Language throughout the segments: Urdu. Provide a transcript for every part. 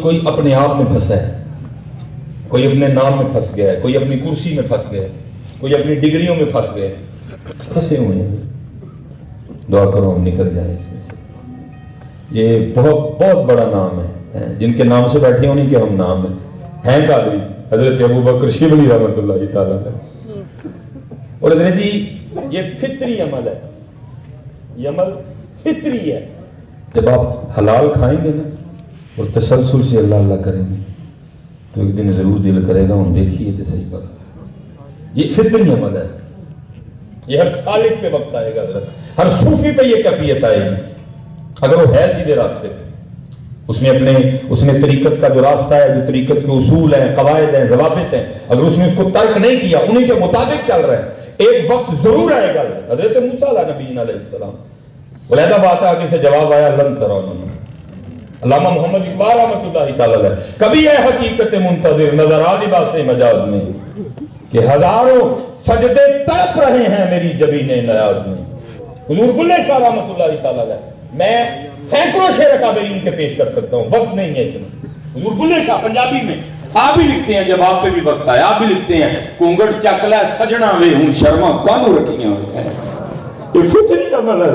کوئی اپنے آپ میں پھنسا ہے، کوئی اپنے نام میں پھنس گیا ہے، کوئی اپنی کرسی میں پھنس گیا ہے، کوئی اپنی ڈگریوں میں پھنس گیا ہے، پھنسے ہوئے ہیں۔ دعا کرو ہم نکل جائیں اس میں سے۔ یہ بہت بڑا نام ہے، جن کے نام سے بیٹھے ہونے کے ہم نام ہیں قادری حضرت ابوبکر شبلی رحمۃ اللہ تعالیٰ ہے۔ اور حضرت جی یہ فطری عمل ہے، یہ عمل فطری ہے۔ جب آپ حلال کھائیں گے نا اور تسلسل سے اللہ اللہ کریں گے تو ایک دن ضرور دل کرے گا ہم دیکھیے تو صحیح بات۔ یہ فطری عمل ہے، یہ ہر سالک پہ وقت آئے گا حضرت، ہر صوفی پہ یہ کیفیت آئے گی اگر وہ ہے سیدھے راستے پہ۔ اس نے طریقت کا جو راستہ ہے، جو طریقت کے اصول ہیں، قواعد ہیں، ضوابط ہیں، اگر اس نے اس کو ترک نہیں کیا، انہیں کے مطابق چل رہا ہے، ایک وقت ضرور آئے گا۔ حضرت موسیٰ نبی علیہ السلام علیحدہ بات آگے سے جواب آیا لن ترونی۔ علامہ محمد اقبال رحمۃ اللہ تعالی علیہ کبھی ہے حقیقت منتظر نظر آ لباس مجاز میں کہ ہزاروں سجدے تڑپ رہے ہیں میری جبین نیاز میں۔ حضور بلے شاہ رحمۃ اللہ تعالی علیہ میں سینکڑوں شعر کابرین کے پیش کر سکتا ہوں، وقت نہیں ہے اتنا۔ حضور بلے شاہ پنجابی میں آپ بھی لکھتے ہیں، جب آپ پہ بھی وقت آیا آپ بھی لکھتے ہیں کونگڑ چکلا سجنا وے ہوں شرما کانوں رکھیاں ہوئے ہیں۔ یہ فطری عمل ہے،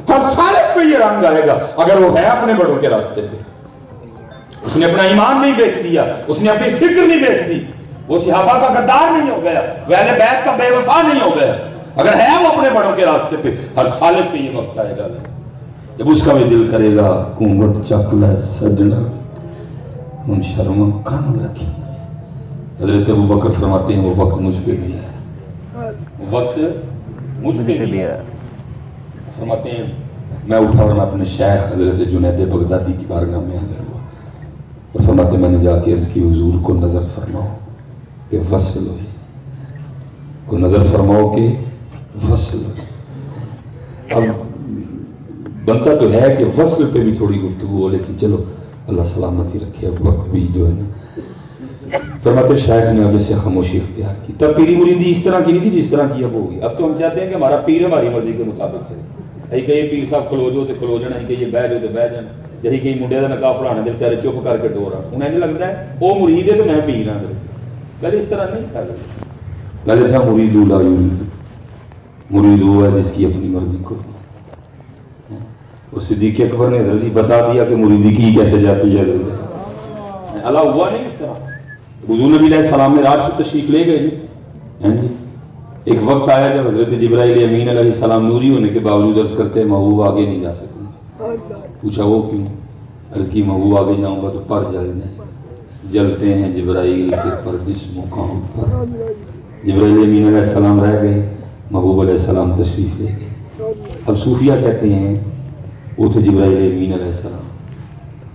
ہر سالک پہ یہ رنگ آئے گا اگر وہ ہے اپنے بڑوں کے راستے پہ۔ اس نے اپنا ایمان نہیں بیچ دیا، اس نے اپنی فکر نہیں بیچ دی، وہ صحابہ کا غدار نہیں ہو گیا، وہ اہل بیت کا بے وفا نہیں ہو گیا۔ اگر ہے وہ اپنے بڑوں کے راستے پہ، ہر سالک پہ یہ وقت آئے گا جب اس کا بھی دل کرے گا کونگڑ چکلا سجنا ان شرما کان رکھی۔ حضرت ابوبکر فرماتے ہیں وہ وقت مجھ پہ بھی ہے، وہ وقت مجھ پہ بھی ہے۔ فرماتے ہیں میں اٹھا اور میں اپنے شیخ حضرت جنید بغدادی کی بارگاہ میں حاضر ہوا اور فرماتے میں نے جا کے عرض کی حضور کو نظر فرماؤ کہ وصل ہوئی، کو نظر فرماؤ کہ وصل ہوئی۔ اب بنتا تو ہے کہ وصل پہ بھی تھوڑی گفتگو ہو، لیکن چلو اللہ سلامتی رکھے، اب وقت بھی جو ہے نا۔ فرماتے شیخ نے اب سے خاموشی اختیار کی۔ تب پیری مریدی اس طرح کی نہیں تھی جس طرح کی اب ہوگی۔ اب تو ہم چاہتے ہیں کہ ہمارا پیر ہماری مرضی کے مطابق ہے، یہی کہ یہ پیر صاحب کھلو جو تو کھلو جانا، کہ یہ بہ جو تو بہ جانا، یہی کہ منڈے کا نکاح پڑھانے کے بیچارے چپ کر کے ڈور آنا۔ انہیں لگتا ہے وہ مرید ہے تو میں پیر ہاں۔ پہلے اس طرح نہیں تھا، پہلے تھا مرید لا یرید، مرید وہ ہے جس کی اپنی مرضی کو۔ اور صدیق اکبر نے حضرت بتا دیا کہ مریدی کی کیسے جاتی ہے، اللہ ہوا نہیں اس طرح۔ حضور نبی علیہ السلام نے رات کو تشریف لے گئے جی۔ ایک وقت آیا جب حضرت جبرائیل امین علیہ السلام نوری ہونے کے باوجود عرض کرتے ہیں محبوب آگے نہیں جا سکتے۔ پوچھا وہ کیوں؟ عرض کی محبوب آگے جاؤں گا تو پر جل جائیں، جلتے ہیں جبرائیل کے پر جس مقام پر۔ جبرائیل امین علیہ السلام رہ گئے، محبوب علیہ السلام تشریف لے گئے۔ اب صوفیہ کہتے ہیں وہ تھے جبرائیل امین علیہ السلام،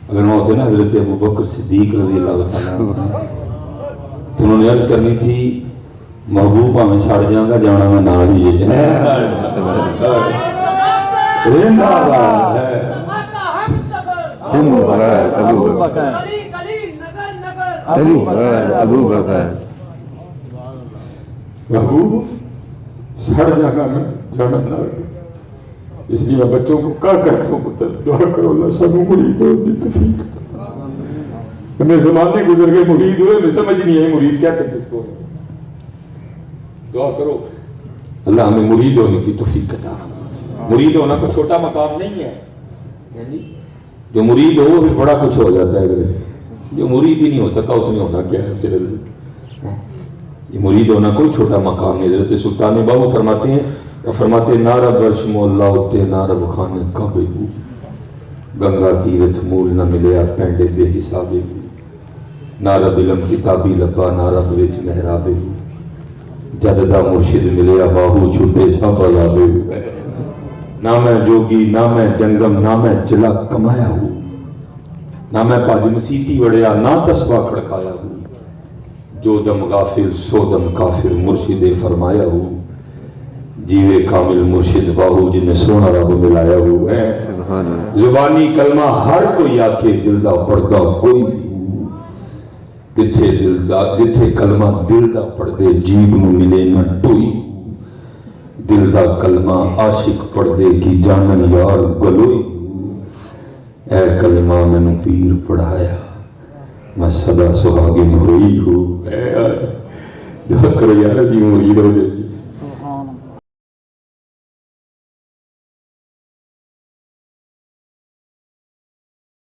اگر وہ ہوتے نا حضرت ابوبکر صدیق رضی اللہ تعالیٰ تو انہوں نے عرض کرنی تھی محبوب ہمیں سڑ جاؤں گا جانا میں نہ لیے۔ محبوب سڑ جانا میں جانا نہ لیے، اس لیے میں بچوں کو کہا کرتا ہوں پتر دعا کرو اللہ سب مرید ہو دی توفیق۔ ہمیں زمانے گزر گئے مرید ہوئے، ہمیں سمجھ نہیں آئی مرید کیا کہتے اس کو۔ دعا کرو اللہ ہمیں مرید ہونے کی توفیق عطا فرمائے۔ مرید ہونا کوئی چھوٹا مقام نہیں ہے، جو مرید ہو وہ بھی بڑا کچھ ہو جاتا ہے، جو مرید ہی نہیں ہو سکا اس نے ہونا کیا ہے پھر۔ یہ مرید ہونا کوئی چھوٹا مقام نہیں۔ حضرت سلطان باہو فرماتے نارا برشم اللہ ہوتے نارا بخانے کعبے ہو، گنگا تیرتھ مول نہ ملیا پینڈے بے حسابے ہو، نارا بلم کتابی لبا نارا بوچ محرابے ہو، جددہ مرشد ملیا باہو چھوٹے سب عذابے ہو، نہ میں جوگی نہ میں جنگم نہ میں چلا کمایا ہوں، نہ میں پاج مسیتی وڑیا نہ تسبہ کھڑکایا ہوں، جو دم غافل سو دم کافر مرشد فرمایا ہوں، جیوے کامل مرشد باہو جنہیں سونا رب ملایا ہو ہے۔ زبانی کلمہ ہر کوئی آکے دل دا پڑھدا کوئی جتھے کلمہ دل دا پڑھ دے جیب نو ملے نہ ٹوئی، دل دا کلمہ عاشق پڑھ دے کی جانن یار گلوئی، اے کلمہ میں نے پیر پڑھایا میں سدا سہاگن ہوئی ہوں. دعا کرو یار جی مرید ہو جائے.